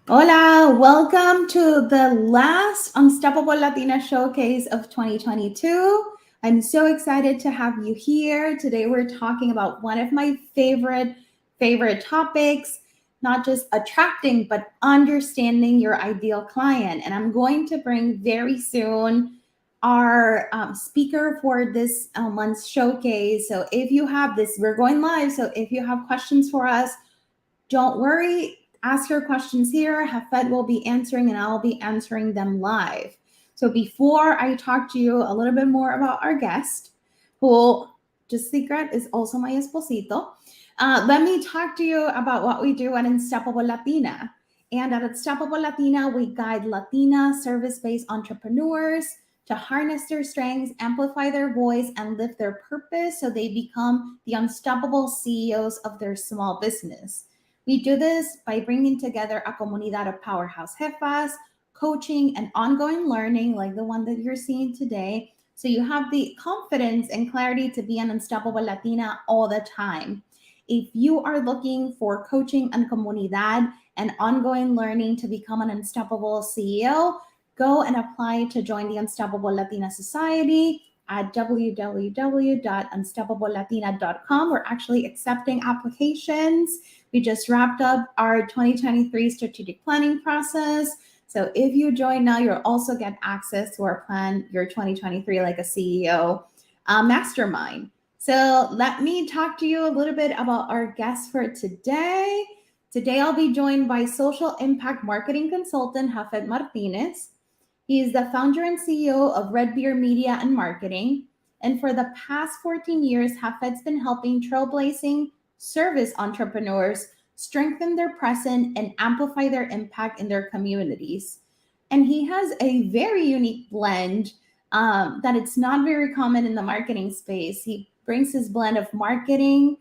Hola, welcome to the last Unstoppable Latina Showcase of 2022. I'm so excited to have you here. Today we're talking about one of my favorite topics, not just attracting but understanding your ideal client. And I'm going to bring very soon our speaker for this month's showcase. So if you have this, we're going live. So if you have questions for us, don't worry, ask your questions here. Jafet will be answering and I'll be answering them live. So before I talk to you a little bit more about our guest, who, just secret, is also my esposito, let me talk to you about what we do at Unstoppable Latina. And at Unstoppable Latina, we guide Latina service based entrepreneurs to harness their strengths, amplify their voice, and live their purpose so they become the unstoppable CEOs of their small business. We do this by bringing together a comunidad of powerhouse jefas, coaching, and ongoing learning, like the one that you're seeing today. So you have the confidence and clarity to be an unstoppable Latina all the time. If you are looking for coaching and comunidad and ongoing learning to become an unstoppable CEO, go and apply to join the Unstoppable Latina Society at www.unstoppablelatina.com. We're actually accepting applications. We just wrapped up our 2023 strategic planning process. So if you join now, you'll also get access to our plan, your 2023 like a CEO mastermind. So let me talk to you a little bit about our guest for today. Today I'll be joined by social impact marketing consultant Jafet Martinez. He is the founder and CEO of Red Beer Media and Marketing. And for the past 14 years, Jafet's been helping trailblazing service entrepreneurs strengthen their presence and amplify their impact in their communities. And he has a very unique blend that it's not very common in the marketing space. He brings his blend of marketing,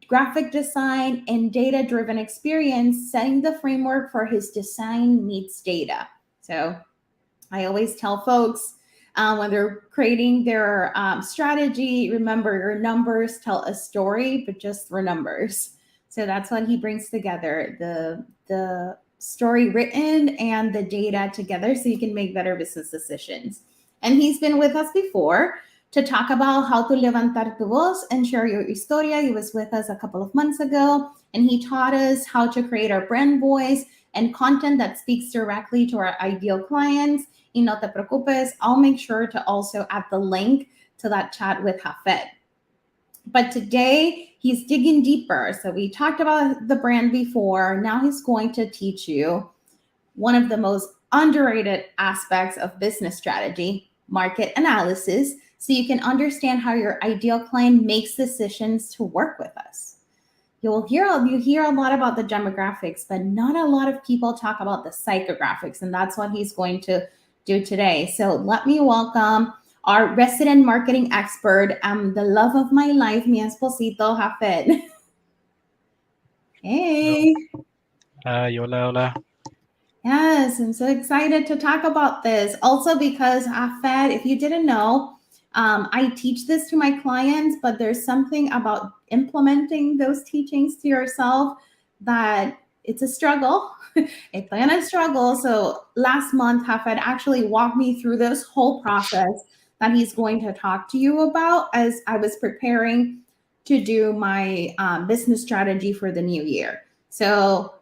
graphic design, and data driven experience, setting the framework for his design meets data. So I always tell folks when they're creating their strategy, remember your numbers tell a story, but just through numbers. So that's what he brings together, the story written and the data together so you can make better business decisions. And he's been with us before to talk about how to levantar tu voz and share your historia. He was with us a couple of months ago and he taught us how to create our brand voice and content that speaks directly to our ideal clients. Y no te preocupes, I'll make sure to also add the link to that chat with Jafet. But today he's digging deeper. So we talked about the brand before. Now he's going to teach you one of the most underrated aspects of business strategy, market analysis, so you can understand how your ideal client makes decisions to work with us. You hear a lot about the demographics, but not a lot of people talk about the psychographics, and that's what he's going to do today. So let me welcome our resident marketing expert, the love of my life, mi esposito, Jafet. Hello. Hey. Hola, hola. Yes, I'm so excited to talk about this. Also, because Afed, if you didn't know, I teach this to my clients, but there's something about implementing those teachings to yourself that it's a struggle. It's been a struggle. So last month, Hafed actually walked me through this whole process that he's going to talk to you about as I was preparing to do my business strategy for the new year. So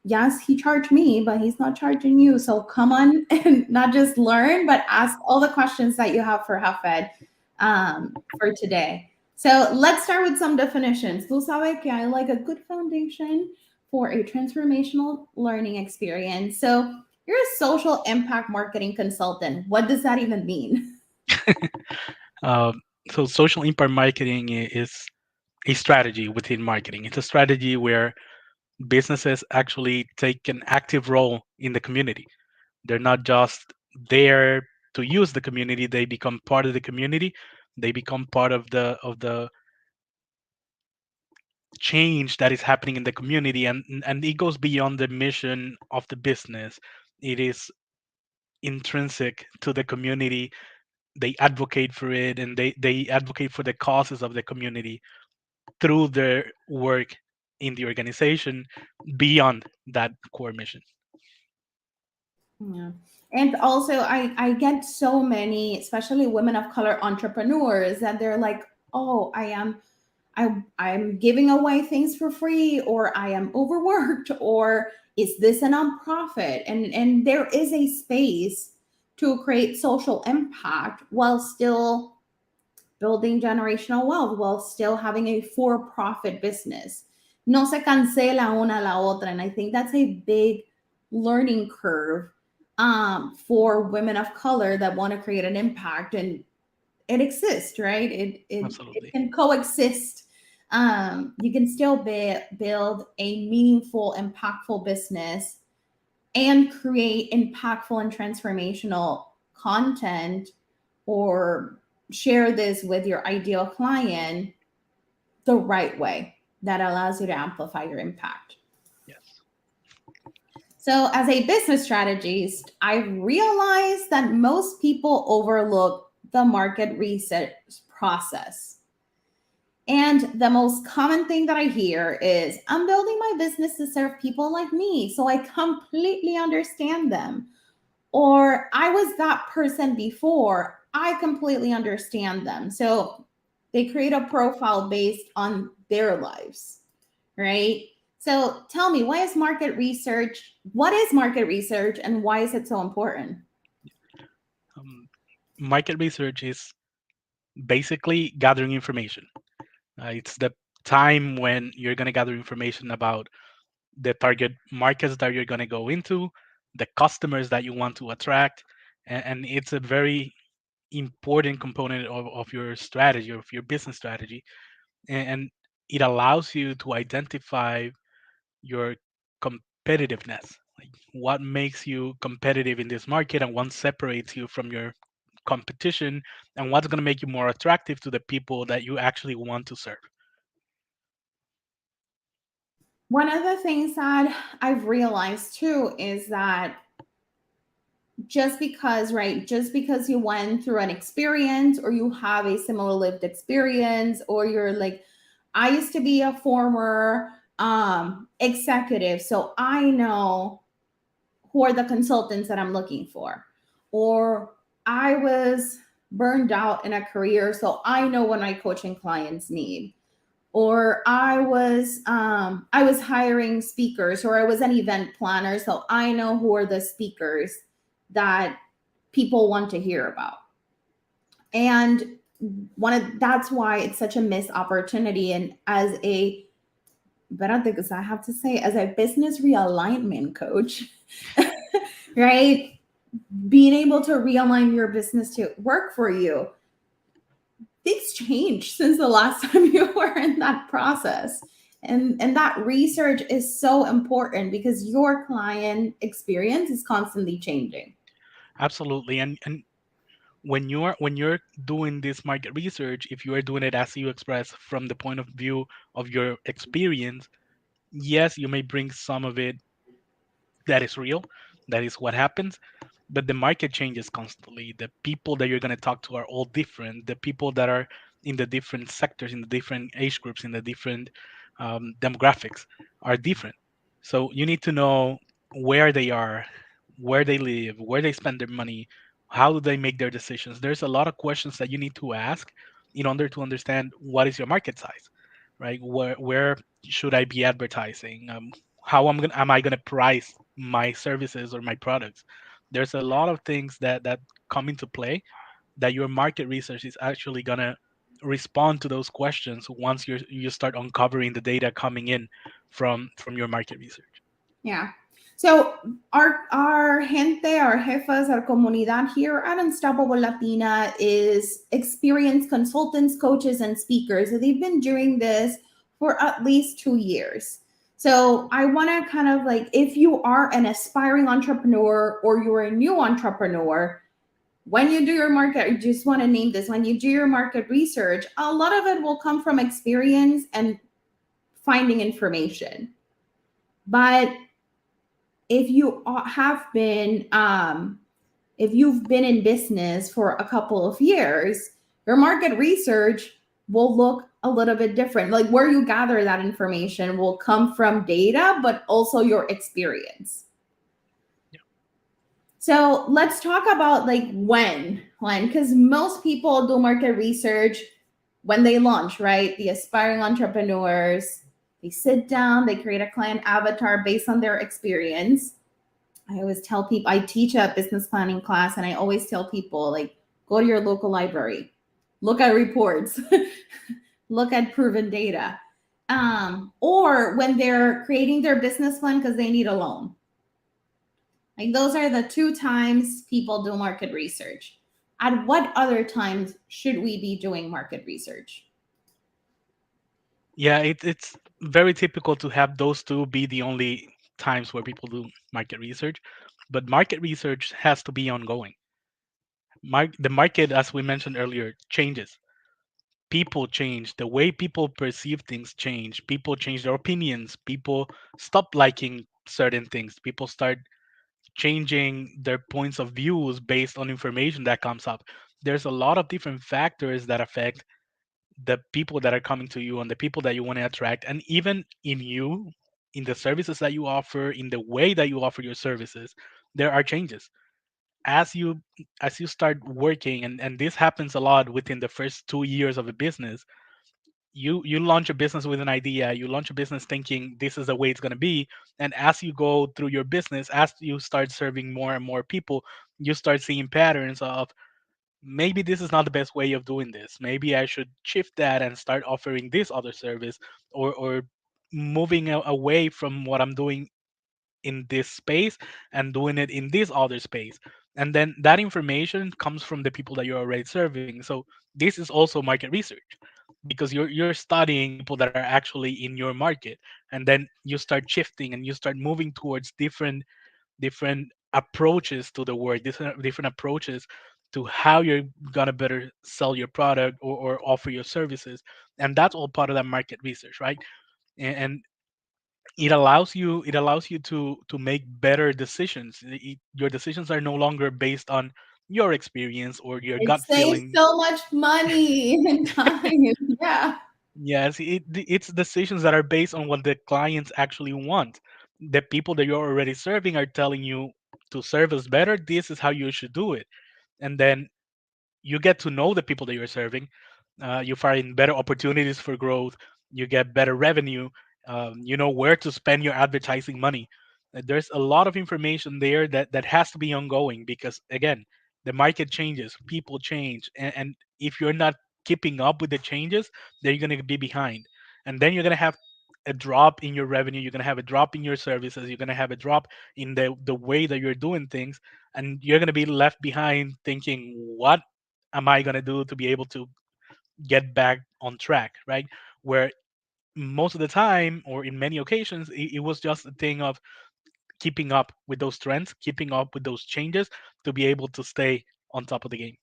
yes, he charged me, but he's not charging you. So come on and not just learn, but ask all the questions that you have for Hafed for today. So let's start with some definitions. Tú sabes que I like a good foundation for a transformational learning experience. So you're a social impact marketing consultant. What does that even mean? Um, so, social impact marketing is a strategy within marketing. It's a strategy where businesses actually take an active role in the community. They're not just there to use the community; they become part of the community. They become part of the change that is happening in the community, and it goes beyond the mission of the business. It is intrinsic to the community. They advocate for it, and they advocate for the causes of the community through their work in the organization beyond that core mission. Yeah. And also, I get so many, especially women of color entrepreneurs, that they're like, oh, I'm giving away things for free, or I am overworked, or is this a nonprofit? And there is a space to create social impact while still building generational wealth, while still having a for-profit business. No se cancela una la otra. And I think that's a big learning curve for women of color that want to create an impact. And it exists, right? It Absolutely. can coexist. You can still build a meaningful, impactful business and create impactful and transformational content, or share this with your ideal client the right way that allows you to amplify your impact. Yes. So, as a business strategist, I've realized that most people overlook the market research process. And the most common thing that I hear is, I'm building my business to serve people like me, so I completely understand them. Or, I was that person before, I completely understand them. So they create a profile based on their lives, right? So tell me, what is market research and why is it so important? Um, Market research is basically gathering information. It's the time when you're going to gather information about the target markets that you're going to go into, the customers that you want to attract, and it's a very important component of your strategy, of your business strategy. And it allows you to identify your competitiveness, like what makes you competitive in this market and what separates you from your competition and what's going to make you more attractive to the people that you actually want to serve. One of the things that I've realized too is that just because you went through an experience, or you have a similar lived experience, or you're like, I used to be a former executive, so I know who are the consultants that I'm looking for. Or I was burned out in a career, so I know what my coaching clients need. Or I was hiring speakers, or I was an event planner, so I know who are the speakers that people want to hear about. And that's why it's such a missed opportunity. And as a but I think I have to say, as a business realignment coach, right? Being able to realign your business to work for you, things changed since the last time you were in that process. And that research is so important because your client experience is constantly changing. Absolutely. And when you're doing this market research, if you are doing it as you express from the point of view of your experience, yes, you may bring some of it that is real, that is what happens, but the market changes constantly. The people that you're going to talk to are all different. The people that are in the different sectors, in the different age groups, in the different demographics are different. So you need to know where they are, where they live, where they spend their money, how do they make their decisions. There's a lot of questions that you need to ask in order to understand what is your market size, right? Where should I be advertising? How am I gonna price my services or my products? There's a lot of things that come into play that your market research is actually gonna respond to those questions once you start uncovering the data coming in from your market research. Yeah. So our gente, our jefas, our comunidad here at Unstoppable Latina is experienced consultants, coaches, and speakers. So they've been doing this for at least 2 years. So I want to kind of like, if you are an aspiring entrepreneur or you're a new entrepreneur, when you do your market, I just want to name this, when you do your market research, a lot of it will come from experience and finding information. But if you have been if you've been in business for a couple of years, your market research will look a little bit different. Like, where you gather that information will come from data, but also your experience. So let's talk about like when, because most people do market research when they launch, right? The aspiring entrepreneurs, they sit down, they create a client avatar based on their experience. I always tell people, I teach a business planning class, and I always tell people, like, go to your local library, look at reports, look at proven data. Or when they're creating their business plan because they need a loan. Like, those are the two times people do market research. At what other times should we be doing market research? Yeah, it's very typical to have those two be the only times where people do market research, but market research has to be ongoing. The market, as we mentioned earlier, changes. People change. The way people perceive things change. People change their opinions. People stop liking certain things. People start changing their points of views based on information that comes up. There's a lot of different factors that affect the people that are coming to you and the people that you want to attract, and even in you, in the services that you offer, in the way that you offer your services, there are changes as you start working, and this happens a lot within the first 2 years of a business. You launch a business with an idea, you launch a business thinking this is the way it's going to be, and as you go through your business, as you start serving more and more people, you start seeing patterns of maybe this is not the best way of doing this. Maybe I should shift that and start offering this other service, or moving away from what I'm doing in this space and doing it in this other space. And then that information comes from the people that you're already serving. So this is also market research, because you're studying people that are actually in your market, and then you start shifting and you start moving towards different approaches to the work, different approaches to how you're gonna better sell your product, or offer your services. And that's all part of that market research, right? And it allows you to make better decisions. Your decisions are no longer based on your experience or your It gut saves feeling. so much money and time. Yeah. Yes, it's decisions that are based on what the clients actually want. The people that you're already serving are telling you to serve us better, this is how you should do it. And then you get to know the people that you're serving. You find better opportunities for growth. You get better revenue. You know where to spend your advertising money. There's a lot of information there that has to be ongoing, because again, the market changes, people change, and if you're not keeping up with the changes, then you're going to be behind, and then you're going to have a drop in your revenue. You're going to have a drop in your services. You're going to have a drop in the way that you're doing things, and you're going to be left behind thinking, what am I going to do to be able to get back on track, right? Where most of the time, or in many occasions, it was just a thing of keeping up with those trends, keeping up with those changes to be able to stay on top of the game.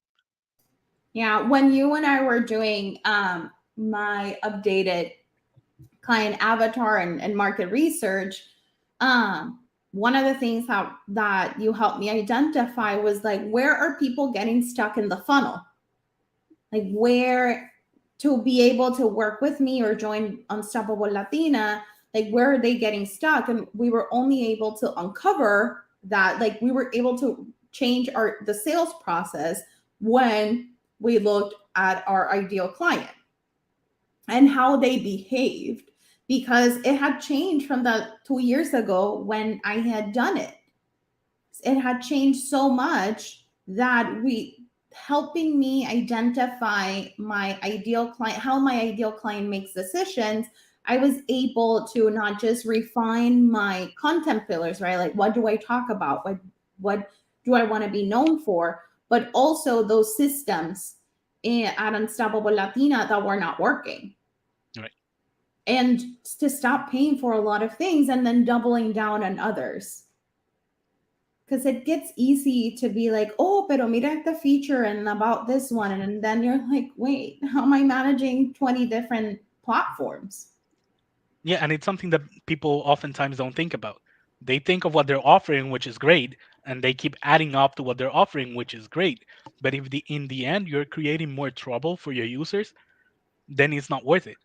Yeah. When you and I were doing my updated client avatar and market research, um, one of the things that you helped me identify was like, where are people getting stuck in the funnel? Like, where to be able to work with me or join Unstoppable Latina, like, where are they getting stuck? And we were only able to uncover that, like, we were able to change the sales process when we looked at our ideal client and how they behaved, because it had changed from the 2 years ago when I had done it. It had changed so much that we helping me identify my ideal client, how my ideal client makes decisions. I was able to not just refine my content pillars, right? Like, what do I talk about? What do I want to be known for? But also those systems at Unstoppable Latina that were not working, Right. and to stop paying for a lot of things and then doubling down on others. Because it gets easy to be like, oh, pero mira the feature and about this one. And then you're like, wait, how am I managing 20 different platforms? Yeah, and it's something that people oftentimes don't think about. They think of what they're offering, which is great, and they keep adding up to what they're offering, which is great. But if in the end you're creating more trouble for your users, then it's not worth it,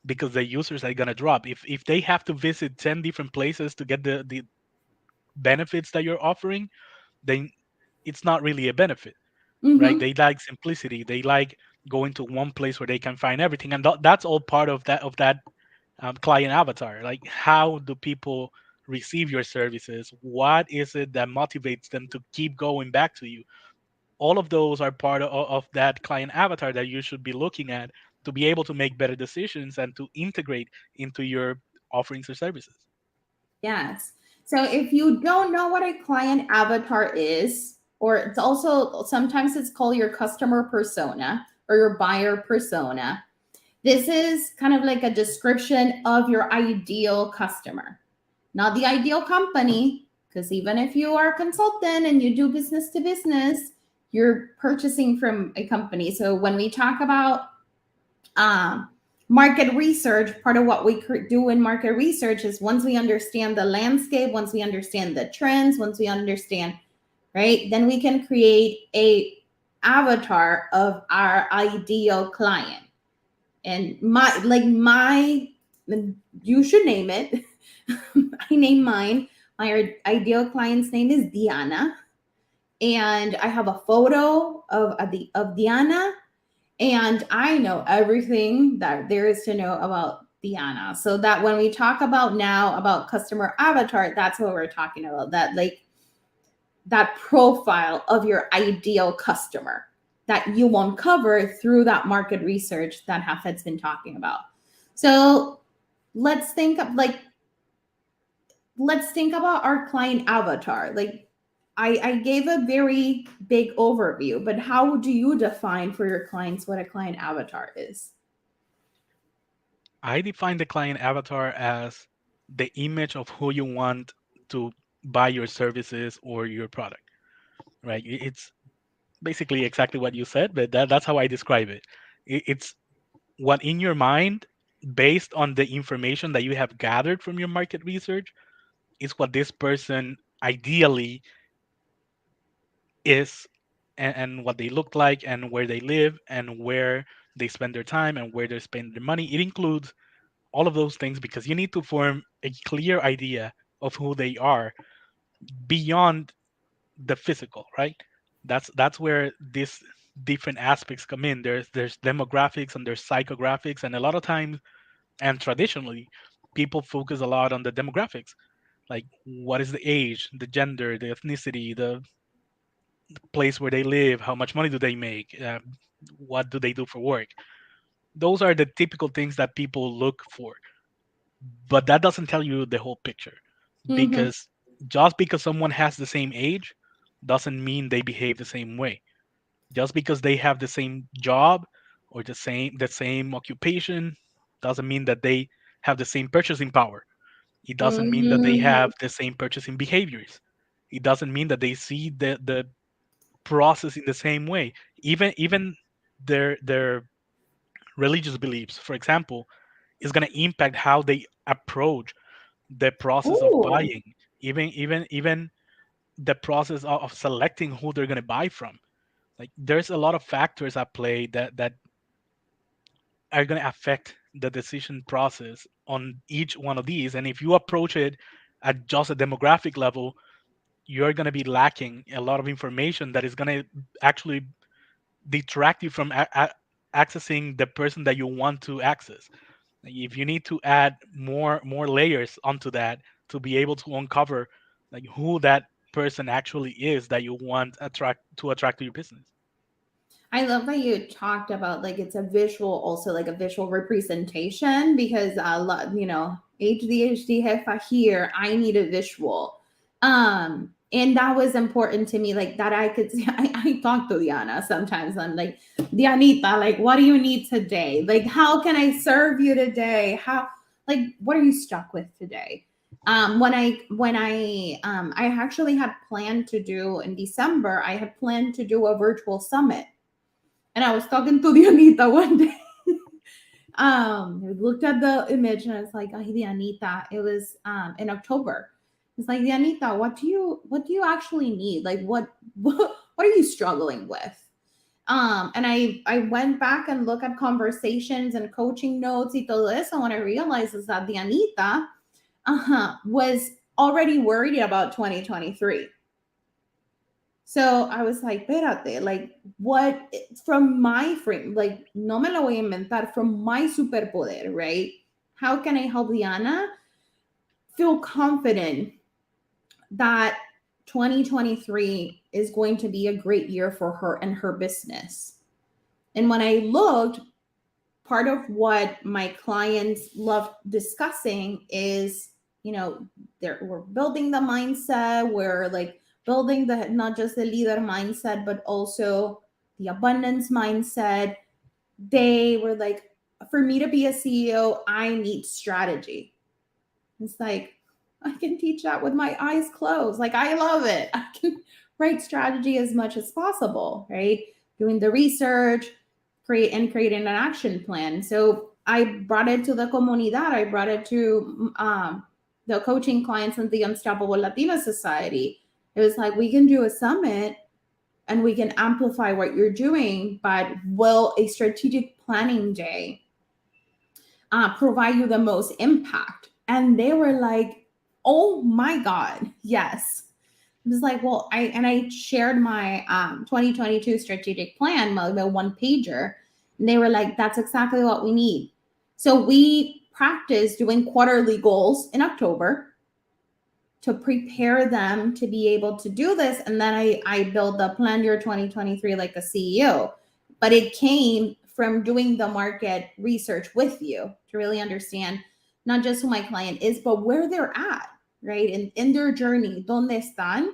because the users are gonna drop. If they have to visit 10 different places to get the benefits that you're offering, then it's not really a benefit, right? Mm-hmm. They like simplicity. They like going to one place where they can find everything, and that's all part of that client avatar. Like, how do people receive your services? What is it that motivates them to keep going back to you? All of those are part of that client avatar that you should be looking at to be able to make better decisions and to integrate into your offerings or services. Yes. So if you don't know what a client avatar is, or it's also sometimes it's called your customer persona or your buyer persona, this is kind of like a description of your ideal customer, not the ideal company. Because even if you are a consultant and you do business to business, you're purchasing from a company. So when we talk about um, market research, part of what we do in market research is once we understand the landscape, once we understand the trends, once we understand, right, then we can create a avatar of our ideal client. And my you should name it. I name mine. My ideal client's name is Diana, and I have a photo of Diana, and I know everything that there is to know about Diana. So that when we talk about now about customer avatar, that's what we're talking about. That like that profile of your ideal customer that you uncover through that market research that Hafed's been talking about. So let's think of like let's think about our client avatar. Like I gave a very big overview, but how do you define for your clients what a client avatar is? I define the client avatar as the image of who you want to buy your services or your product, right? It's basically exactly what you said, but that's how I describe it. It's what in your mind, based on the information that you have gathered from your market research, is what this person ideally is, and what they look like and where they live and where they spend their time and where they spend their money. It includes all of those things because you need to form a clear idea of who they are beyond the physical, right? That's where these different aspects come in. There's demographics and there's psychographics, and a lot of times, and traditionally, people focus a lot on the demographics, like what is the age, the gender, the ethnicity, the place where they live, how much money do they make, what do they do for work. Those are the typical things that people look for, but that doesn't tell you the whole picture, Mm-hmm. because just because someone has the same age doesn't mean they behave the same way. Just because they have the same job or the same occupation doesn't mean that they have the same purchasing power. It doesn't mean that they Mm-hmm. have the same purchasing behaviors. It doesn't mean that they see the process in the same way. Even their religious beliefs, for example, is going to impact how they approach the process of Ooh. buying. Even the process of selecting who they're going to buy from. Like, there's a lot of factors at play that are going to affect the decision process on each one of these. And if you approach it at just a demographic level, you're going to be lacking a lot of information that is going to actually detract you from accessing the person that you want to access. Like, if you need to add more layers onto that to be able to uncover like who that person actually is that you want attract to your business. I love that you talked about like it's a visual, also like a visual representation because a lot, ADHD hefa here, I need a visual. And that was important to me, like that I could see. I talk to Diana sometimes. I'm like, Dianita, like, what do you need today? Like, how can I serve you today? How, like, what are you stuck with today? I actually had planned to do in December, I had planned to do a virtual summit, and I was talking to Dianita one day. I looked at the image and I was like, "Oh, Dianita." It was in October. It's like, Dianita, what do you actually need? Like, what are you struggling with? And I went back and looked at conversations and coaching notes y todo eso. And what I realized is that Dianita was already worried about 2023. So I was like, espérate, like, what, from my frame, like, no me lo voy a inventar, from my superpoder, right? How can I help Diana feel confident that 2023 is going to be a great year for her and her business? And when I looked, part of what my clients love discussing is, we're building the mindset, we're like building the not just the leader mindset, but also the abundance mindset. They were like, for me to be a CEO, I need strategy. It's like, I can teach that with my eyes closed. Like, I love it. I can write strategy as much as possible, right? Doing the research, creating an action plan. So I brought it to the comunidad. I brought it to the coaching clients in the Unstoppable Latina Society. It was like, we can do a summit and we can amplify what you're doing, but will a strategic planning day provide you the most impact? And they were like, oh my God, yes. I was like, well, I shared my 2022 strategic plan, my one pager, and they were like, that's exactly what we need. So we practiced doing quarterly goals in October to prepare them to be able to do this. And then I built the plan year 2023 like a CEO. But it came from doing the market research with you to really understand not just who my client is, but where they're at, right? In their journey, donde están.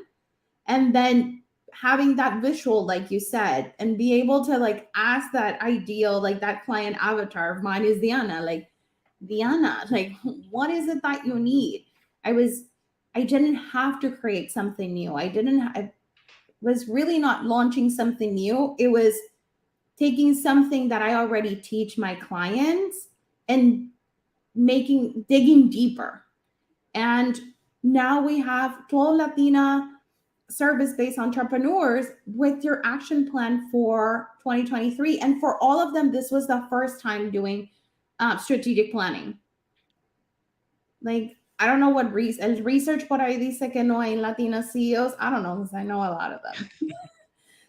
And then having that visual, like you said, and be able to like ask that ideal, like that client avatar of mine is Diana, like, Diana, like, what is it that you need? I didn't have to create something new. I was really not launching something new. It was taking something that I already teach my clients and digging deeper. And now we have 12 Latina service-based entrepreneurs with your action plan for 2023. And for all of them, this was the first time doing strategic planning. Like, I don't know what research por ahí dice que no hay Latina CEOs. I don't know, because I know a lot of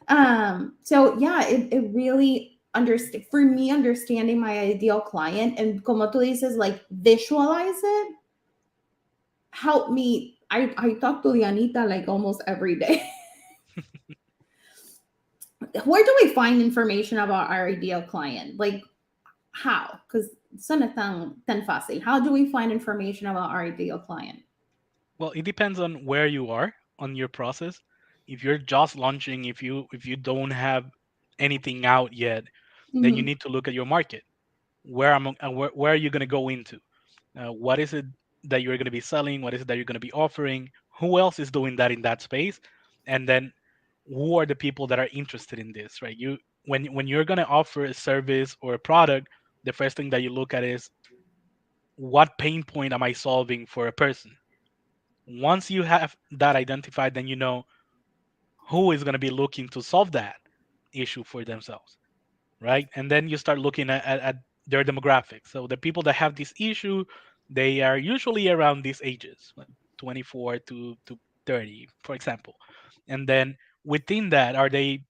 them. So yeah, it really for me, understanding my ideal client and como tú dices, like, visualize it, help me. I talk to Dianita like almost every day. Where do we find information about our ideal client? Like, how? Because it's not tan fácil. How do we find information about our ideal client? Well, it depends on where you are on your process. If you're just launching, if you don't have anything out yet, then you Mm-hmm. need to look at your market. Where are you going to go into? What is it that you're going to be selling? What is it that you're going to be offering? Who else is doing that in that space? And then who are the people that are interested in this, right? When you're going to offer a service or a product, the first thing that you look at is, what pain point am I solving for a person? Once you have that identified, then you know who is going to be looking to solve that issue for themselves, right? And then you start looking at their demographics. So the people that have this issue, they are usually around these ages, like 24 to 30, for example. And then within that, are they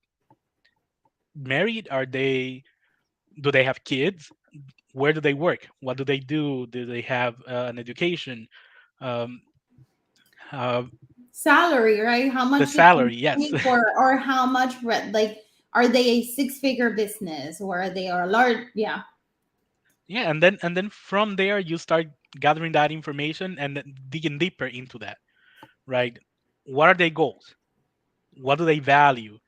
married? Do they have kids? Where do they work? What do they do? Do they have an education? Um, uh, Salary, right? How the much do they salary, yes. make, or how much like, are they a six-figure business, or are they a large? Yeah. Yeah, and then from there you start gathering that information and then digging deeper into that, right? What are their goals? What do they value?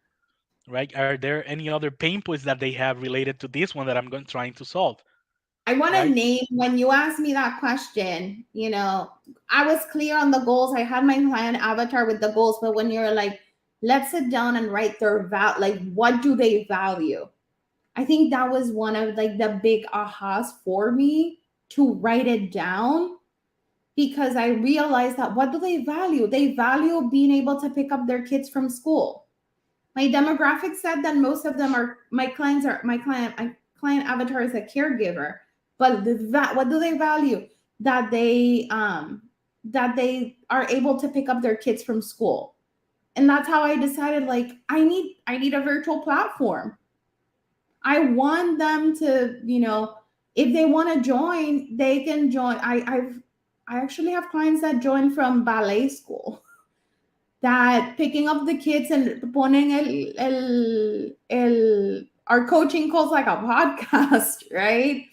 Right? Are there any other pain points that they have related to this one that I'm going trying to solve? I want to Right? name, when you asked me that question, I was clear on the goals. I had my client avatar with the goals, but when you're like, let's sit down and write their like, what do they value? I think that was one of like the big ahas for me, to write it down, because I realized that what do they value? They value being able to pick up their kids from school. My demographic said that most of them are my client avatar is a caregiver, but what do they value? That they are able to pick up their kids from school. And that's how I decided, like, I need a virtual platform. I want them to, if they want to join, they can join. I actually have clients that join from ballet school, that picking up the kids and poning our coaching calls like a podcast, right?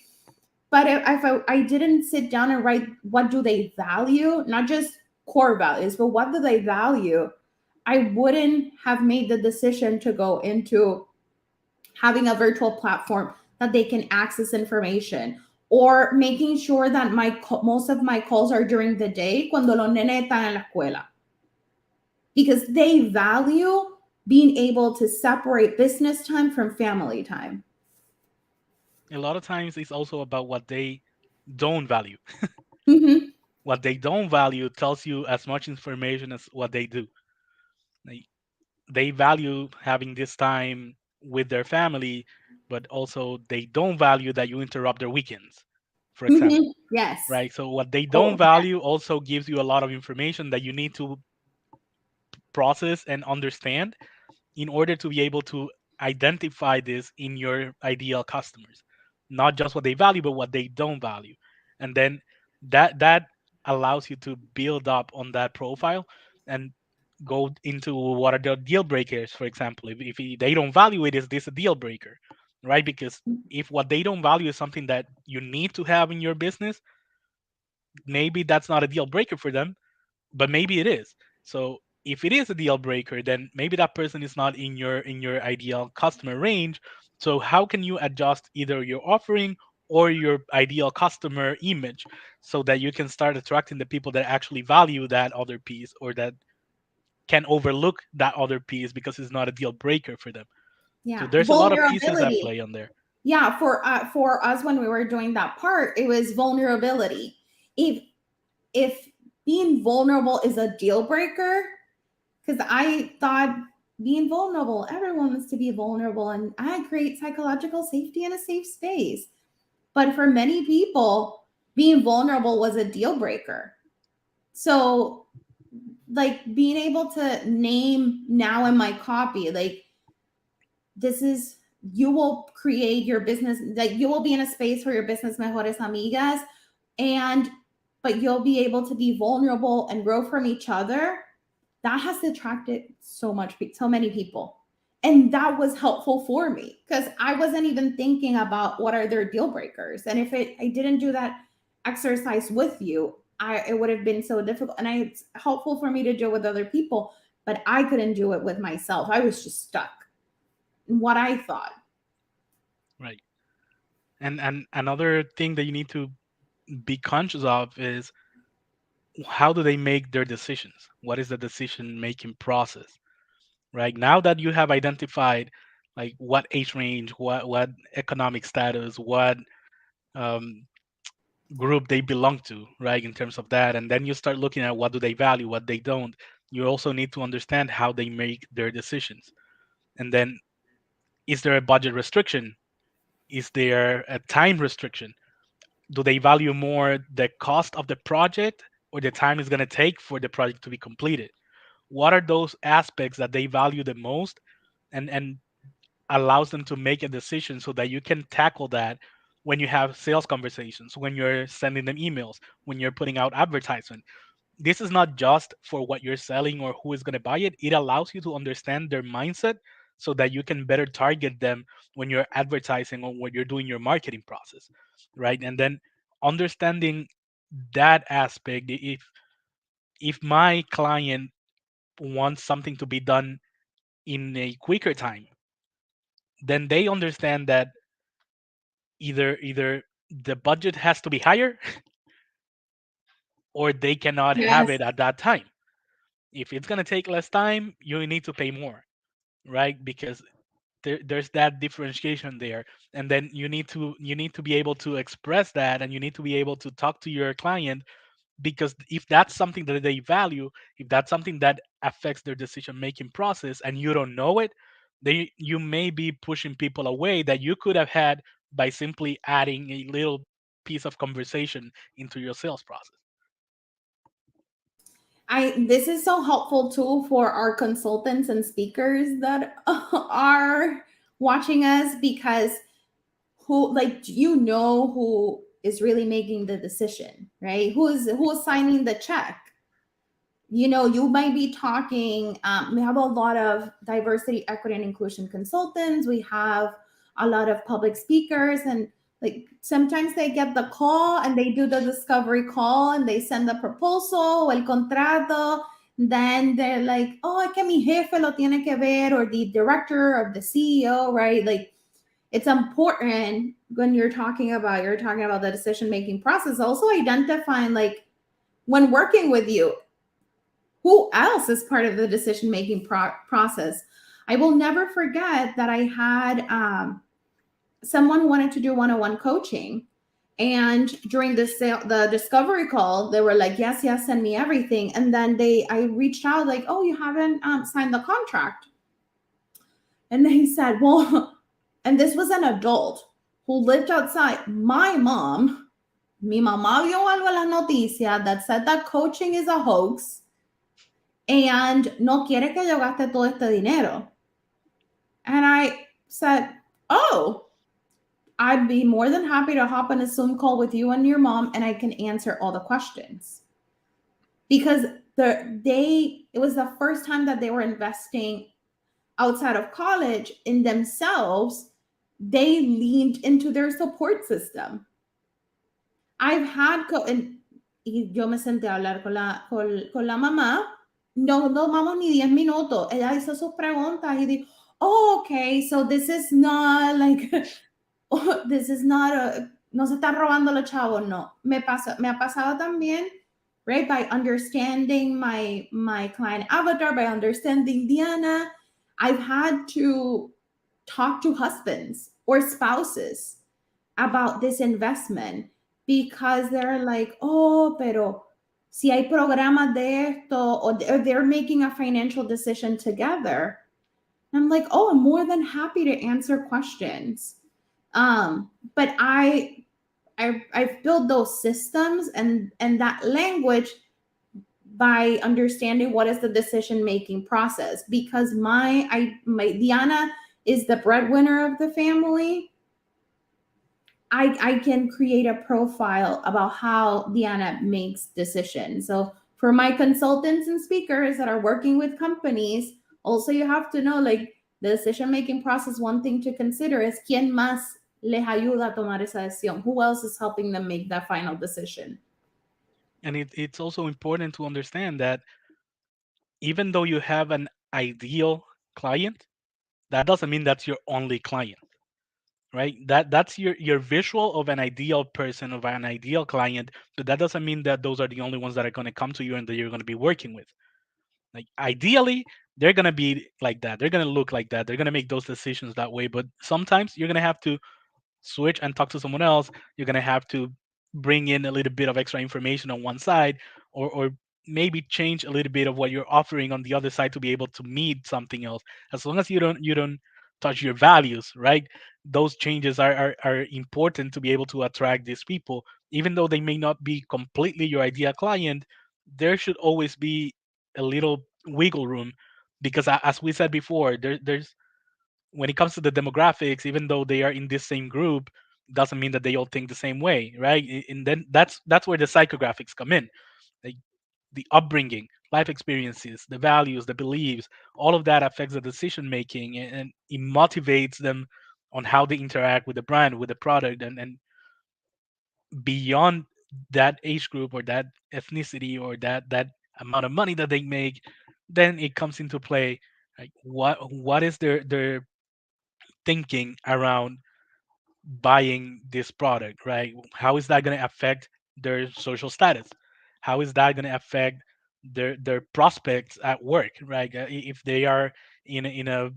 But if I didn't sit down and write what do they value, not just core values, but what do they value, I wouldn't have made the decision to go into having a virtual platform that they can access information, or making sure that most of my calls are during the day cuando los nenes están en la escuela, because they value being able to separate business time from family time. A lot of times it's also about what they don't value. Mm-hmm. What they don't value tells you as much information as what they do. Like, they value having this time with their family, but also they don't value that you interrupt their weekends, for Mm-hmm. example. Yes. Right? So what they Oh, don't value also gives you a lot of information that you need to process and understand in order to be able to identify this in your ideal customers, not just what they value but what they don't value. And then that allows you to build up on that profile and go into what are the deal breakers. For example, if they don't value it, is this a deal breaker, right? Because if what they don't value is something that you need to have in your business, maybe that's not a deal breaker for them, but maybe it is. So if it is a deal breaker, then maybe that person is not in your ideal customer range. So how can you adjust either your offering or your ideal customer image so that you can start attracting the people that actually value that other piece, or that can overlook that other piece because it's not a deal breaker for them. So yeah. there's a lot of pieces that Vulnerability. play on there. Yeah, for us when we were doing that part, it was vulnerability. If being vulnerable is a deal breaker, because I thought being vulnerable, everyone wants to be vulnerable, and I create psychological safety in a safe space. But for many people, being vulnerable was a deal breaker. So, like, being able to name now in my copy, like, this is, you will create your business, like, you will be in a space for your business mejores amigas, and but you'll be able to be vulnerable and grow from each other. That has attracted so many people, and that was helpful for me because I wasn't even thinking about what are their deal breakers, and if I didn't do that exercise with you, it would have been so difficult, and it's helpful for me to do it with other people, but I couldn't do it with myself. I was just stuck in what I thought. Right. And another thing that you need to be conscious of is how do they make their decisions? What is the decision making process? Right now that you have identified like what age range, what economic status, what um, group they belong to, right, in terms of that, and then you start looking at what do they value, what they don't. You also need to understand how they make their decisions, and then is there a budget restriction? Is there a time restriction? Do they value more the cost of the project or the time it's going to take for the project to be completed? What are those aspects that they value the most, and allows them to make a decision so that you can tackle that when you have sales conversations, when you're sending them emails, when you're putting out advertisement. This is not just for what you're selling or who is going to buy it. It allows you to understand their mindset so that you can better target them when you're advertising or when you're doing your marketing process, right? And then understanding that aspect, if my client wants something to be done in a quicker time, then they understand that either the budget has to be higher or they cannot have Yes. it at that time. If it's going to take less time, you need to pay more, right? Because there's that differentiation there, and then you need to be able to express that, and you need to be able to talk to your client, because if that's something that they value, if that's something that affects their decision making process and you don't know it, then you may be pushing people away that you could have had by simply adding a little piece of conversation into your sales process. I this is so helpful too for our consultants and speakers that are watching us, because who, like, who is really making the decision, right? Who is signing the check? You might be talking. We have a lot of diversity, equity, and inclusion consultants. We have a lot of public speakers, and like sometimes they get the call and they do the discovery call and they send the proposal o el contrato. Then they're like, oh, es que mi jefe lo tiene que ver, or the director of the CEO, right? Like, it's important when you're talking about the decision making process, also identifying, like, when working with you, who else is part of the decision making process. I will never forget that I had someone who wanted to do one-on-one coaching, and during the discovery call, they were like, yes, yes, send me everything. And then I reached out, like, oh, you haven't signed the contract. And they said, well, and this was an adult who lived outside. My mom, mi mamá vio algo en la noticia that said that coaching is a hoax and no quiere que yo gaste todo este dinero. And I said, oh, I'd be more than happy to hop on a Zoom call with you and your mom, and I can answer all the questions. Because it was the first time that they were investing outside of college in themselves. They leaned into their support system. I've had, y yo me senté a hablar con la mamá. No tomamos ni 10 minutos. Ella hizo sus preguntas y dijo, oh, okay, so this is not like, this is not no se están robando los chavos, no. Me ha pasado también, right, by understanding my client avatar, by understanding Diana, I've had to talk to husbands or spouses about this investment, because they're like, oh, pero si hay programas de esto, or they're making a financial decision together. And I'm like, oh, I'm more than happy to answer questions. But I've built those systems and that language by understanding what is the decision making process, because my Diana is the breadwinner of the family. I can create a profile about how Diana makes decisions. So for my consultants and speakers that are working with companies, also you have to know, like, the decision making process. One thing to consider is quién más les ayuda a tomar esa decisión. Who else is helping them make that final decision? And it's also important to understand that even though you have an ideal client, that doesn't mean that's your only client, right? That's your visual of an ideal person, of an ideal client, but that doesn't mean that those are the only ones that are going to come to you and that you're going to be working with. Like, ideally, they're going to be like that. They're going to look like that. They're going to make those decisions that way, but sometimes you're going to have to switch and talk to someone else. You're going to have to bring in a little bit of extra information on one side, or maybe change a little bit of what you're offering on the other side to be able to meet something else. As long as you don't touch your values, right? Those changes are important to be able to attract these people. Even though they may not be completely your ideal client, there should always be a little wiggle room, because as we said before, there's when it comes to the demographics, even though they are in this same group, doesn't mean that they all think the same way, right? And then that's where the psychographics come in. Like, the upbringing, life experiences, the values, the beliefs, all of that affects the decision making, and it motivates them on how they interact with the brand, with the product, and beyond that age group or that ethnicity or that amount of money that they make, then it comes into play. Like, what is their thinking around buying this product, right? How is that going to affect their social status? How is that going to affect their prospects at work, right? If they are in a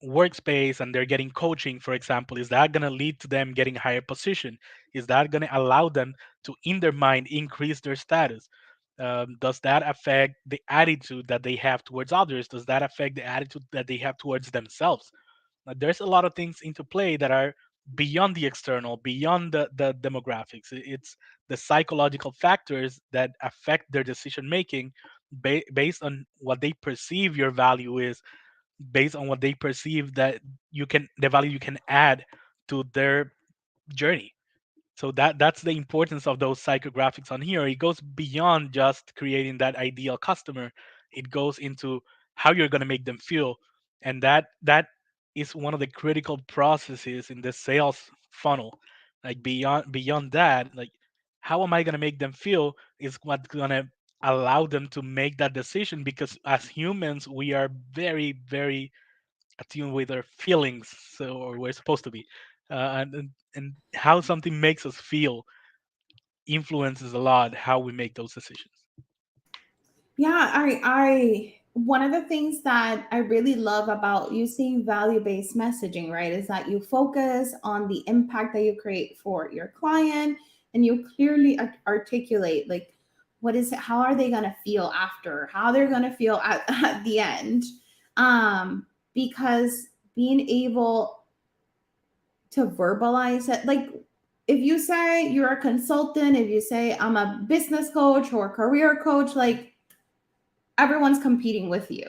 workspace and they're getting coaching, for example, is that going to lead to them getting a higher position? Is that going to allow them to, in their mind, increase their status? Does that affect the attitude that they have towards others? Does that affect the attitude that they have towards themselves? There's a lot of things into play that are beyond the external, beyond the demographics. It's the psychological factors that affect their decision making based on what they perceive your value is, based on what they perceive that the value you can add to their journey. So that's the importance of those psychographics on here. It goes beyond just creating that ideal customer. It goes into how you're going to make them feel, and that is one of the critical processes in the sales funnel. Like beyond that, like how am I going to make them feel is what's going to allow them to make that decision, because as humans we are very attuned with our feelings, so, or we're supposed to be, and how something makes us feel influences a lot how we make those decisions. Yeah, I one of the things that I really love about using value-based messaging, right, is that you focus on the impact that you create for your client, and you clearly articulate like what is it, how are they going to feel after, how they're going to feel at the end. Because being able to verbalize it, like if you say you're a consultant, if you say I'm a business coach or career coach, like everyone's competing with you.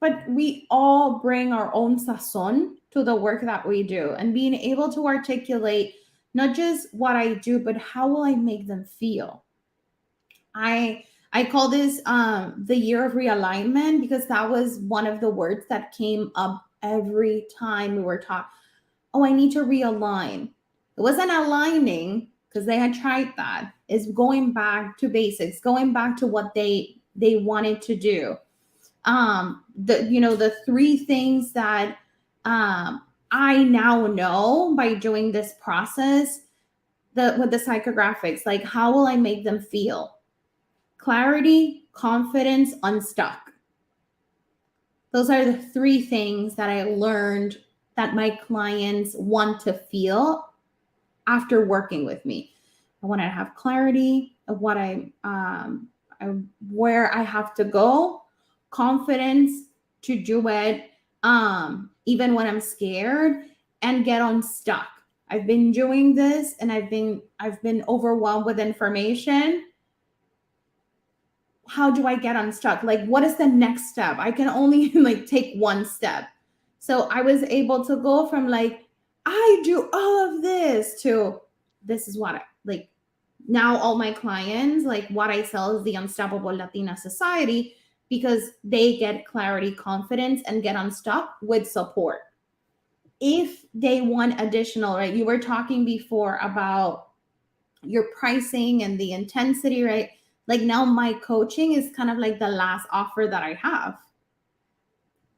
But we all bring our own sazon to the work that we do, and being able to articulate not just what I do, but how will I make them feel. I I call this the year of realignment, because that was one of the words that came up every time we were taught. Oh, I need to realign. It wasn't aligning because they had tried that. It's going back to basics, going back to what they wanted to do. The three things that I now know by doing this process, the with the psychographics, like how will I make them feel? Clarity, confidence, unstuck. Those are the three things that I learned that my clients want to feel after working with me. I want to have clarity of what where I have to go, confidence to do it, even when I'm scared, and get unstuck. I've been doing this, and I've been overwhelmed with information. How do I get unstuck? Like, what is the next step? I can only like take one step. So I was able to go from like, I do all of this to this is what I like. Now all my clients, like what I sell is the Unstoppable Latina Society, because they get clarity, confidence, and get unstuck with support. If they want additional, right? You were talking before about your pricing and the intensity, right? Like now my coaching is kind of like the last offer that I have,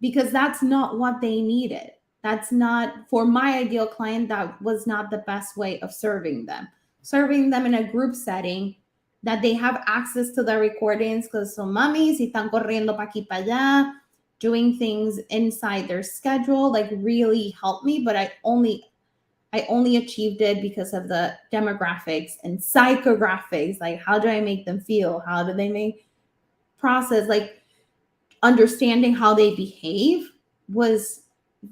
because that's not what they needed. That's not for my ideal client. That was not the best way of serving them. Serving them in a group setting that they have access to the recordings because son mamis y están corriendo pa' aquí pa' allá, doing things inside their schedule, like really helped me. But I only achieved it because of the demographics and psychographics. Like, how do I make them feel? How do they make process? Like, understanding how they behave was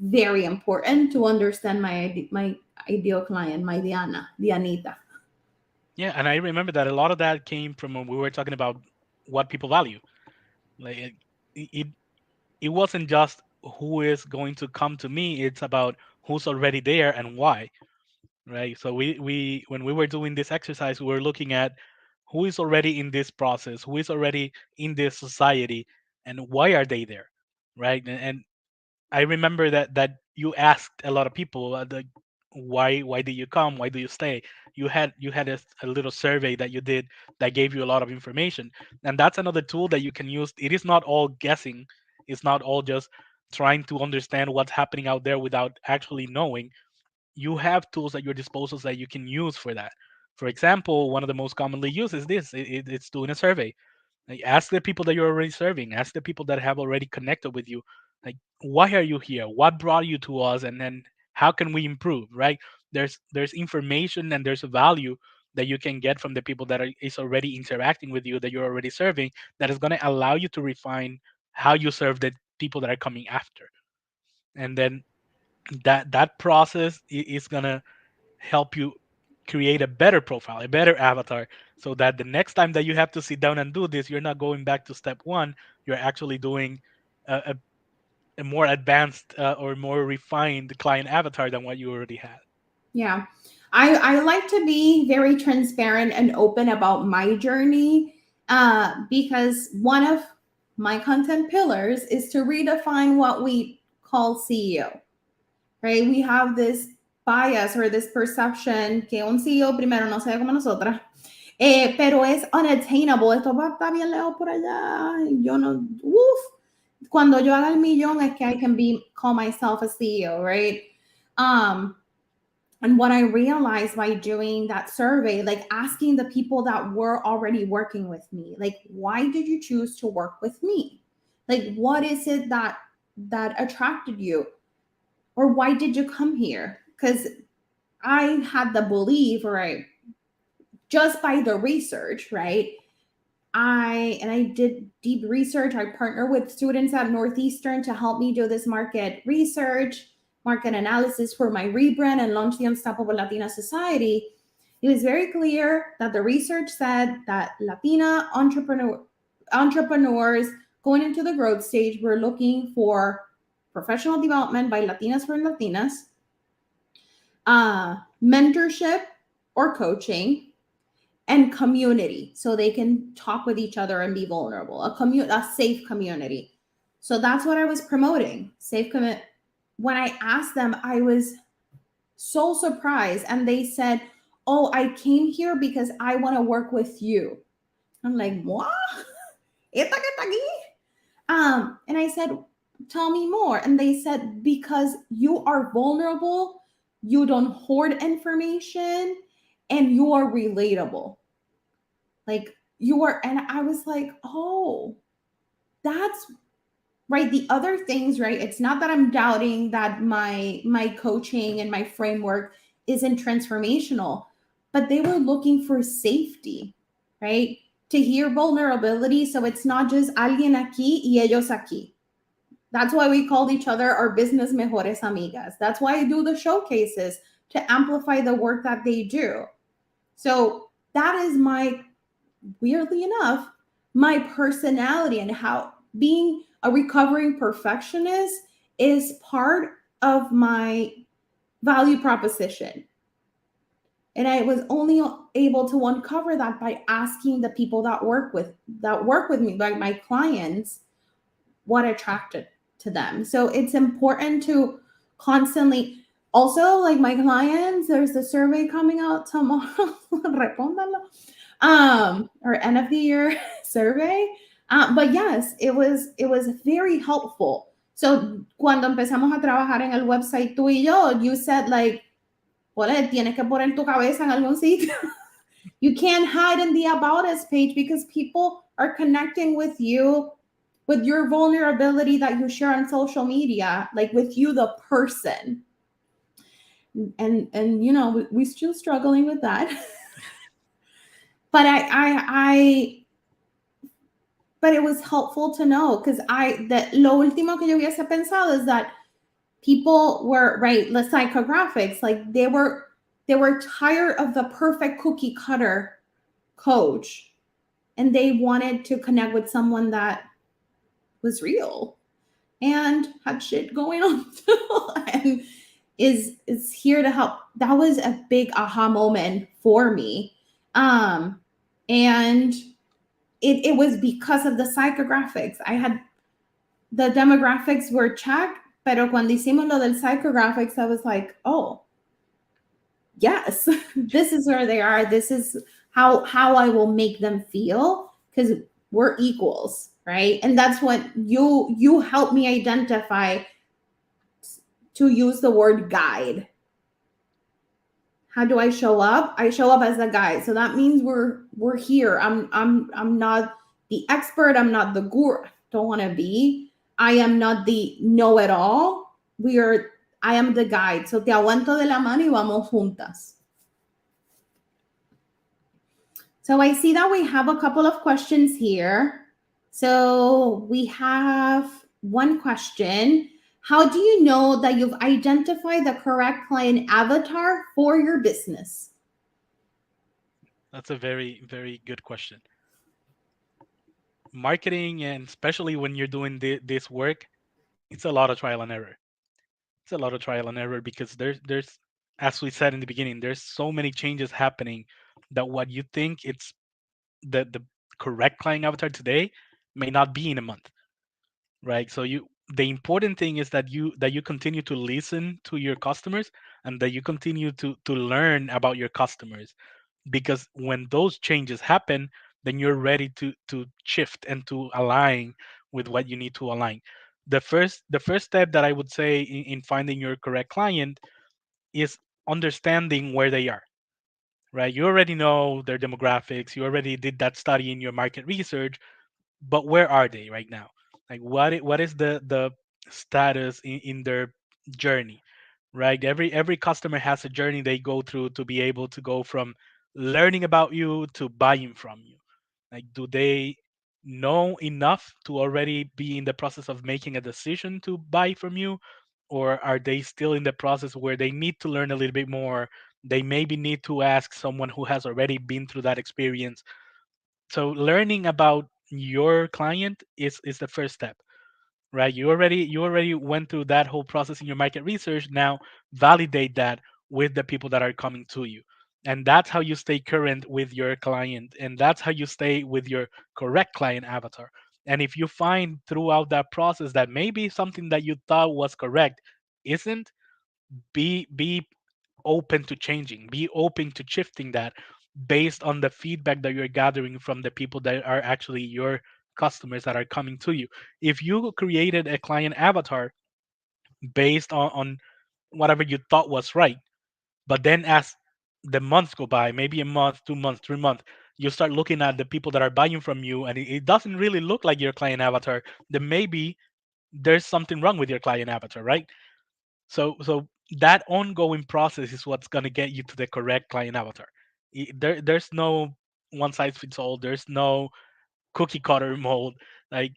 very important to understand my ideal client, my Dianita. Yeah, and I remember that a lot of that came from when we were talking about what people value. Like it it wasn't just who is going to come to me, it's about who's already there and why, right? So we when we were doing this exercise, we were looking at who is already in this process, who is already in this society, and why are they there, right? And I remember that you asked a lot of people, why do you come? Why do you stay? You had a little survey that you did that gave you a lot of information, and that's another tool that you can use. It is not all guessing. It's not all just trying to understand what's happening out there without actually knowing. You have tools at your disposal that you can use for that. For example, one of the most commonly used is this. It's doing a survey. Like, ask the people that you're already serving. Ask the people that have already connected with you. Like, why are you here? What brought you to us? And then how can we improve? Right? There's information and there's a value that you can get from the people that is already interacting with you, that you're already serving, that is going to allow you to refine how you serve the people that are coming after. And then that process is going to help you create a better profile, a better avatar so that the next time that you have to sit down and do this, you're not going back to step one. You're actually doing a more advanced or more refined client avatar than what you already had. Yeah. I like to be very transparent and open about my journey because one of my content pillars is to redefine what we call CEO, right? We have this bias or this perception que un CEO primero no se ve como nosotras, pero es unattainable. Esto va a estar bien lejos por allá. Yo no, cuando yo haga el millón es que I can call myself a CEO, right? And what I realized by doing that survey, like asking the people that were already working with me, like, why did you choose to work with me? Like, what is it that attracted you? Or why did you come here? Because I had the belief, right, just by the research, right? I did deep research. I partnered with students at Northeastern to help me do this market research, market analysis for my rebrand and launch the Unstoppable Latina Society. It was very clear that the research said that Latina entrepreneurs going into the growth stage were looking for professional development by Latinas for Latinas, mentorship or coaching, and community, so they can talk with each other and be vulnerable. A safe community. So that's what I was promoting. When I asked them, I was so surprised, and they said, "Oh, I came here because I want to work with you." I'm like, "What? Esta que está aquí?" And I said, "Tell me more." And they said, "Because you are vulnerable, you don't hoard information, and you are relatable. Like you are," and I was like, "Oh, that's right." The other things, right? It's not that I'm doubting that my coaching and my framework isn't transformational, but they were looking for safety, right? To hear vulnerability. So it's not just alguien aquí y ellos aquí. That's why we called each other our business mejores amigas. That's why I do the showcases to amplify the work that they do. So that is weirdly enough, my personality, and how being a recovering perfectionist is part of my value proposition. And I was only able to uncover that by asking the people that work with me, like my clients, what attracted to them. So it's important to constantly, also like my clients, there's a survey coming out tomorrow, respóndanlo, or end of the year survey. But yes, it was very helpful. So cuando empezamos a trabajar en el website tú y yo, you said like, Paulette, tienes que poner tu cabeza en algún sitio. You can't hide in the About Us page because people are connecting with you, with your vulnerability that you share on social media, like with you, the person. And you know, we're still struggling with that. But but it was helpful to know, because lo último que yo hubiese pensado is that people were, right, the psychographics, like they were tired of the perfect cookie cutter coach, and they wanted to connect with someone that was real and had shit going on and is here to help. That was a big aha moment for me. And it was because of the psychographics. I had the demographics were checked, pero cuando hicimos lo del psychographics, I was like, oh, yes, this is where they are. This is how I will make them feel, because we're equals, right? And that's what you help me identify, to use the word guide. How do I show up? I show up as a guide. So that means we're here. I'm not the expert. I'm not the guru. Don't want to be. I am not the know-it-all. I am the guide. So te aguanto de la mano y vamos juntas. So I see that we have a couple of questions here. So we have one question. How do you know that you've identified the correct client avatar for your business? That's a very, very good question. Marketing, and especially when you're doing this work, it's a lot of trial and error. It's a lot of trial and error because there's as we said in the beginning, there's so many changes happening that what you think it's the correct client avatar today may not be in a month, right? So you the important thing is that you continue to listen to your customers and that you continue to learn about your customers, because when those changes happen, then you're ready to shift and to align with what you need to align. The first step that I would say in finding your correct client is understanding where they are, right? You already know their demographics, you already did that study in your market research, but where are they right now? Like what is the status in their journey, right? Every customer has a journey they go through to be able to go from learning about you to buying from you. Like, do they know enough to already be in the process of making a decision to buy from you, or are they still in the process where they need to learn a little bit more? They maybe need to ask someone who has already been through that experience. So learning about your client is the first step, right? You already went through that whole process in your market research. Now validate that with the people that are coming to you, and that's how you stay current with your client, and that's how you stay with your correct client avatar. And if you find throughout that process that maybe something that you thought was correct isn't, be open to changing, be open to shifting that based on the feedback that you're gathering from the people that are actually your customers that are coming to you. If you created a client avatar based on whatever you thought was right, but then as the months go by, maybe a month, 2 months, 3 months, you start looking at the people that are buying from you and it doesn't really look like your client avatar, then maybe there's something wrong with your client avatar, right? So that ongoing process is what's going to get you to the correct client avatar. There's no one size fits all. There's no cookie cutter mold. Like,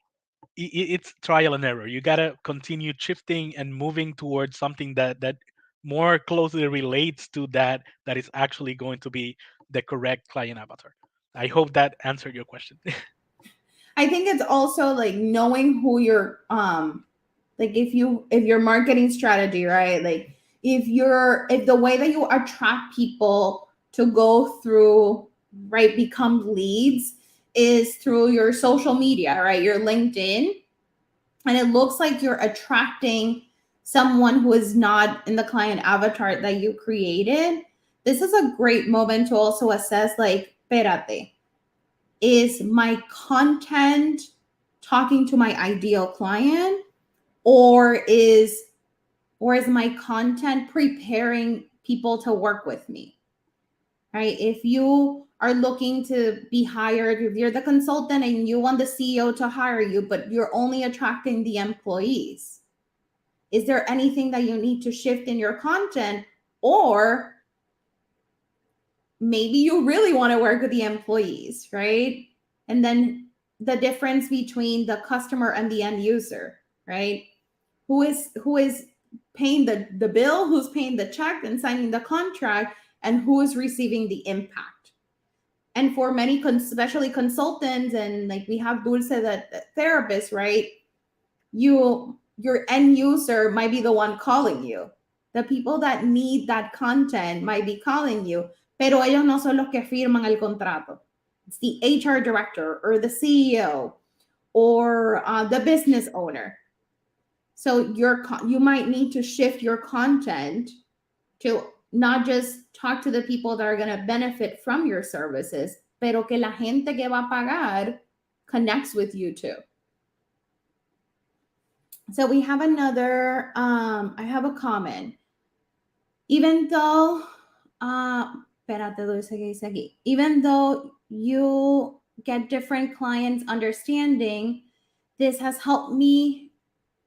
it's trial and error. You gotta continue shifting and moving towards something that more closely relates to that is actually going to be the correct client avatar. I hope that answered your question. I think it's also like knowing who your like if your marketing strategy, right? Like if the way that you attract people to go through, right, become leads is through your social media, right? Your LinkedIn, and it looks like you're attracting someone who is not in the client avatar that you created. This is a great moment to also assess, like, espérate, is my content talking to my ideal client, or is my content preparing people to work with me, right? If you are looking to be hired, if you're the consultant and you want the CEO to hire you, but you're only attracting the employees, is there anything that you need to shift in your content? Or maybe you really want to work with the employees, right? And then the difference between the customer and the end user, right? Who is paying the bill, who's paying the check and signing the contract, and who is receiving the impact. And for many especially consultants, and like we have Dulce, that therapist, right? Your end user might be the one calling you. The people that need that content might be calling you, pero ellos no son los que firman el contrato. It's the HR director or the CEO or the business owner. So you might need to shift your content to not just talk to the people that are going to benefit from your services, pero que la gente que va a pagar connects with you too. So we have another, I have a comment. Even though, espérate, Dulce, que dice aquí. Even though you get different clients' understanding, this has helped me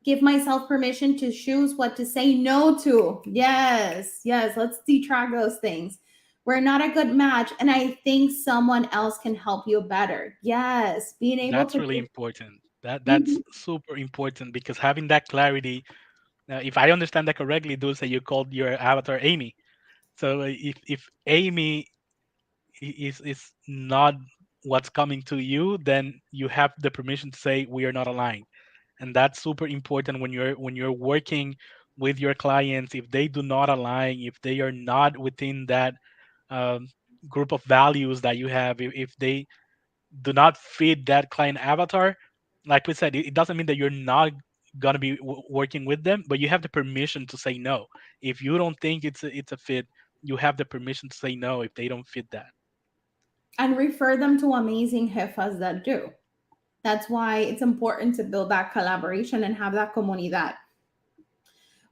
give myself permission to choose what to say no to. Yes, let's detract those things. We're not a good match, and I think someone else can help you better. Yes, being able That's to. really important. That's Mhm. super important because having that clarity. If I understand that correctly, Dulce, you called your avatar Amy. So if Amy is not what's coming to you, then you have the permission to say we are not aligned. And that's super important when you're working with your clients. If they do not align, if they are not within that um, group of values that you have, if they do not fit that client avatar, like we said, it doesn't mean that you're not gonna be working with them, but you have the permission to say no. If you don't think it's a fit, you have the permission to say no if they don't fit that. And refer them to amazing jefas that do. That's why it's important to build that collaboration and have that comunidad.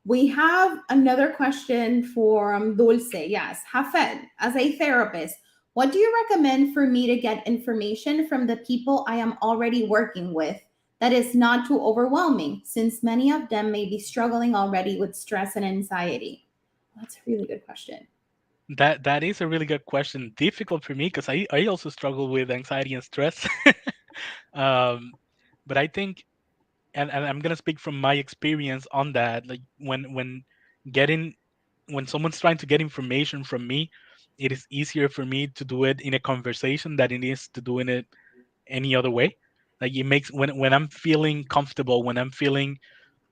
We have another question from Dulce. Yes, Hafed, as a therapist, what do you recommend for me to get information from the people I am already working with that is not too overwhelming, since many of them may be struggling already with stress and anxiety? That's a really good question. That is a really good question. Difficult for me because I also struggle with anxiety and stress. um, but I think, and I'm gonna speak from my experience on that. Like getting when someone's trying to get information from me, it is easier for me to do it in a conversation than it is to doing it any other way. Like it makes when I'm feeling comfortable, when I'm feeling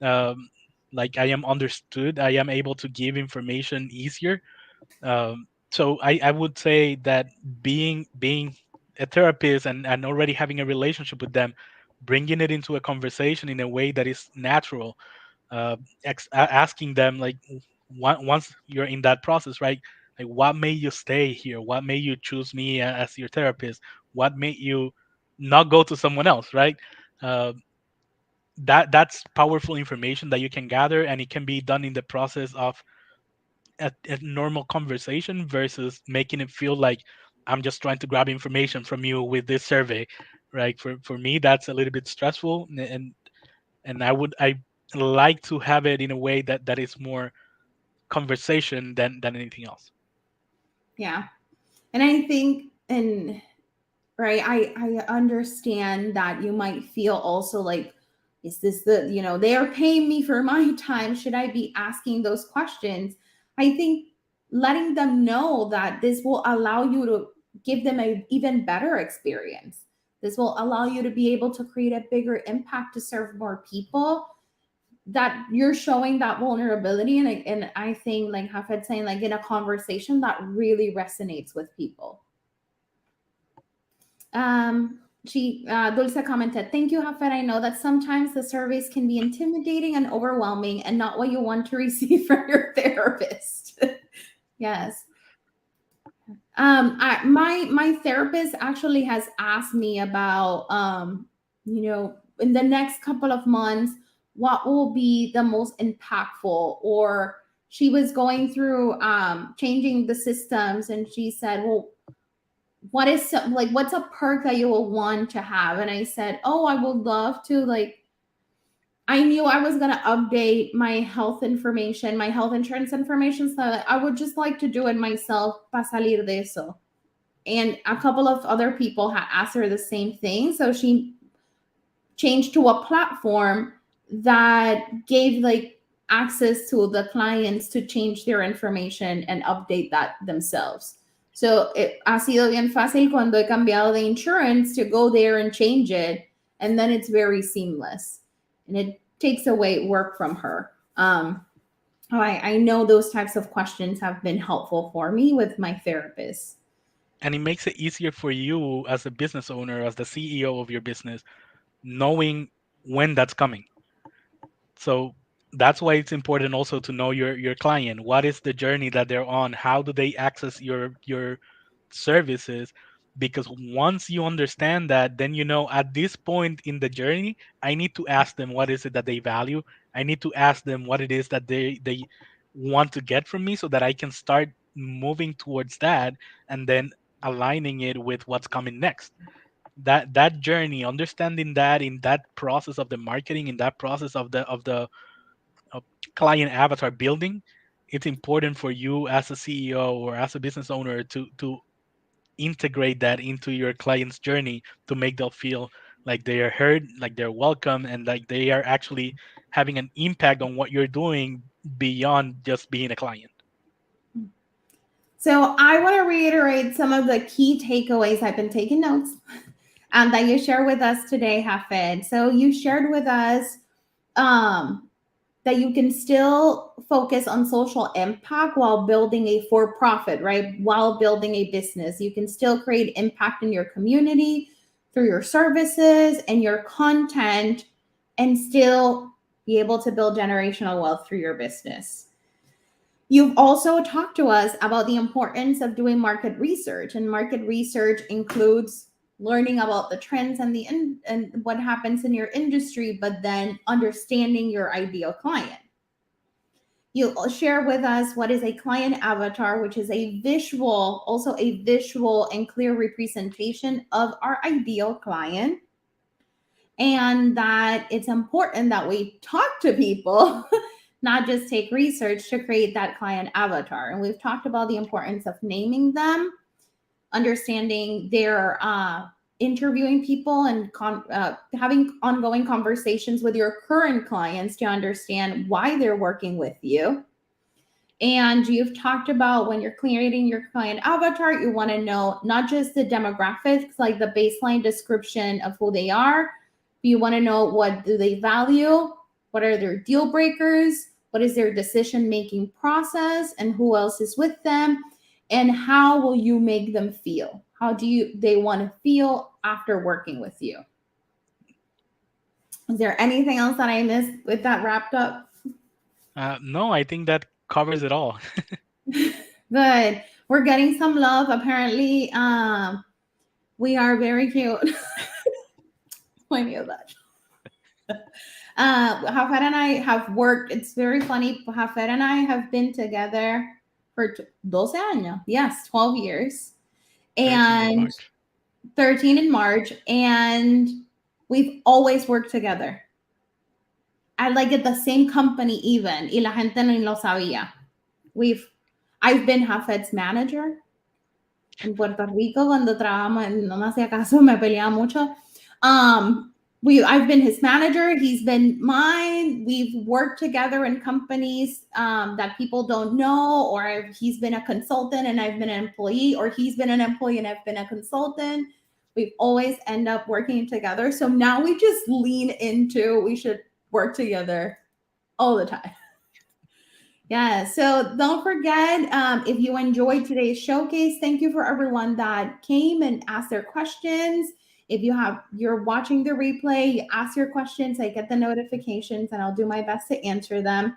um, like I am understood, I am able to give information easier. So I would say that being a therapist and already having a relationship with them, bringing it into a conversation in a way that is natural, asking them like once you're in that process, right? Like what made you stay here? What made you choose me as your therapist? What made you not go to someone else, right? Uh, that's powerful information that you can gather, and it can be done in the process of a normal conversation versus making it feel like I'm just trying to grab information from you with this survey, right? For me, that's a little bit stressful, and I like to have it in a way that is more conversation than anything else. Yeah. And I think, and right, I understand that you might feel also like, is this the, they are paying me for my time, should I be asking those questions? I think letting them know that this will allow you to give them a even better experience. This will allow you to be able to create a bigger impact to serve more people, that you're showing that vulnerability. And I think, like Hafed saying, like in a conversation that really resonates with people. Dulce commented, "Thank you, Hafed. I know that sometimes the surveys can be intimidating and overwhelming, and not what you want to receive from your therapist." Yes. My therapist actually has asked me about, in the next couple of months, what will be the most impactful, or she was going through changing the systems, and she said, well, what's a perk that you will want to have? And I said, oh, I would love to, like, I knew I was going to update my health information, my health insurance information, so that I would just like to do it myself, para salir de eso. And a couple of other people had asked her the same thing, so she changed to a platform that gave like access to the clients to change their information and update that themselves. So ha sido bien fácil cuando he cambiado de insurance to go there and change it, and then it's very seamless, and it takes away work from her. I know those types of questions have been helpful for me with my therapist. And it makes it easier for you as a business owner, as the CEO of your business, knowing when that's coming. So that's why it's important also to know your client. What is the journey that they're on? How do they access your services? Because once you understand that, then you know at this point in the journey, I need to ask them what is it that they value. I need to ask them what it is that they want to get from me so that I can start moving towards that and then aligning it with what's coming next. That journey, understanding that in that process of the marketing, in that process of the uh, client avatar building, it's important for you as a CEO or as a business owner to integrate that into your client's journey to make them feel like they are heard, like they're welcome, and like they are actually having an impact on what you're doing beyond just being a client. So I want to reiterate some of the key takeaways. I've been taking notes that you share with us today, Hafid. So you shared with us um, that you can still focus on social impact while building a for profit, right? While building a business, you can still create impact in your community through your services and your content and still be able to build generational wealth through your business. You've also talked to us about the importance of doing market research, and market research includes learning about the trends and and what happens in your industry, but then understanding your ideal client. You'll share with us what is a client avatar, which is a visual, also a visual and clear representation of our ideal client, and that it's important that we talk to people, not just take research to create that client avatar. And we've talked about the importance of naming them, understanding their interviewing people and having ongoing conversations with your current clients to understand why they're working with you. And you've talked about when you're creating your client avatar, you want to know not just the demographics, like the baseline description of who they are, but you want to know what do they value, what are their deal breakers, what is their decision making process, and who else is with them, and how will you make them feel? How do they want to feel after working with you? Is there anything else that I missed with that wrapped up? No, I think that covers it all. Good. We're getting some love. Apparently, we are very cute. Plenty of that. Jafet and I have worked. It's very funny. Jafet and I have been together for 12 años. Yes, 12 years. 13 in And March. 13 in March. And we've always worked together. I like at the same company even. Y la gente no lo sabía. I've been Jafet's manager en Puerto Rico cuando trabajamos, no me hacía caso, me peleaba mucho. I've been his manager, he's been mine. We've worked together in companies that people don't know, or he's been a consultant and I've been an employee, or he's been an employee and I've been a consultant. We've always end up working together. So now we just lean into we should work together all the time. Yeah, so don't forget if you enjoyed today's showcase, thank you for everyone that came and asked their questions. If you're watching the replay, you ask your questions, I get the notifications and I'll do my best to answer them.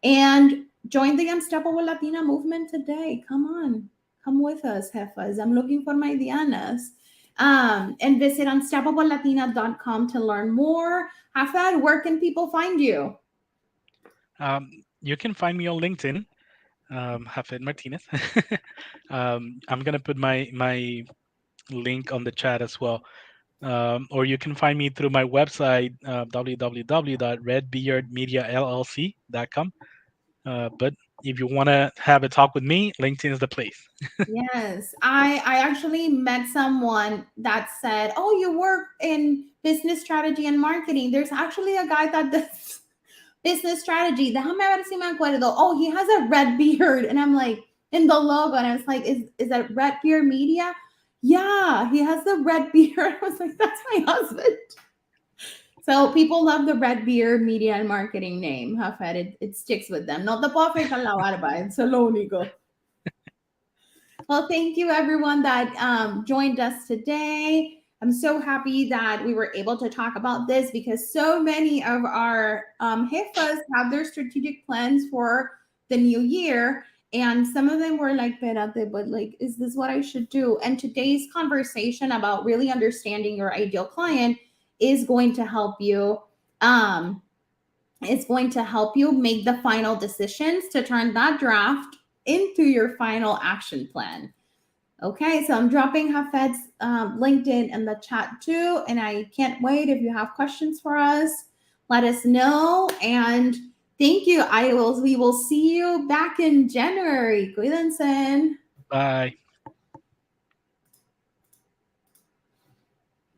And join the Unstoppable Latina movement today. Come on, come with us, jefas. I'm looking for my Dianas. And visit unstoppablelatina.com to learn more. Jafet, where can people find you? You can find me on LinkedIn, Jafet Martinez. I'm gonna put my link on the chat as well. Or you can find me through my website, www.redbeardmediallc.com. But if you want to have a talk with me, LinkedIn is the place. Yes, I actually met someone that said, "Oh, you work in business strategy and marketing." There's actually a guy that does business strategy. Déjame ver si me acuerdo. Oh, he has a red beard, and I'm like in the logo, and I was like, "Is that Red Beard Media?" Yeah, he has the red beard. I was like, "That's my husband." So people love the Red Beard Media and Marketing name. Jafet, it sticks with them. No te puedo afeitar la barba. Eso es lo único. Well, thank you everyone that joined us today. I'm so happy that we were able to talk about this because so many of our jefas have their strategic plans for the new year. And some of them were like, but like, is this what I should do? And today's conversation about really understanding your ideal client is going to help you. It's going to help you make the final decisions to turn that draft into your final action plan. Okay, so I'm dropping Jafet's LinkedIn in the chat too, and I can't wait. If you have questions for us, let us know. And thank you. We will see you back in January. Cuídense. Bye.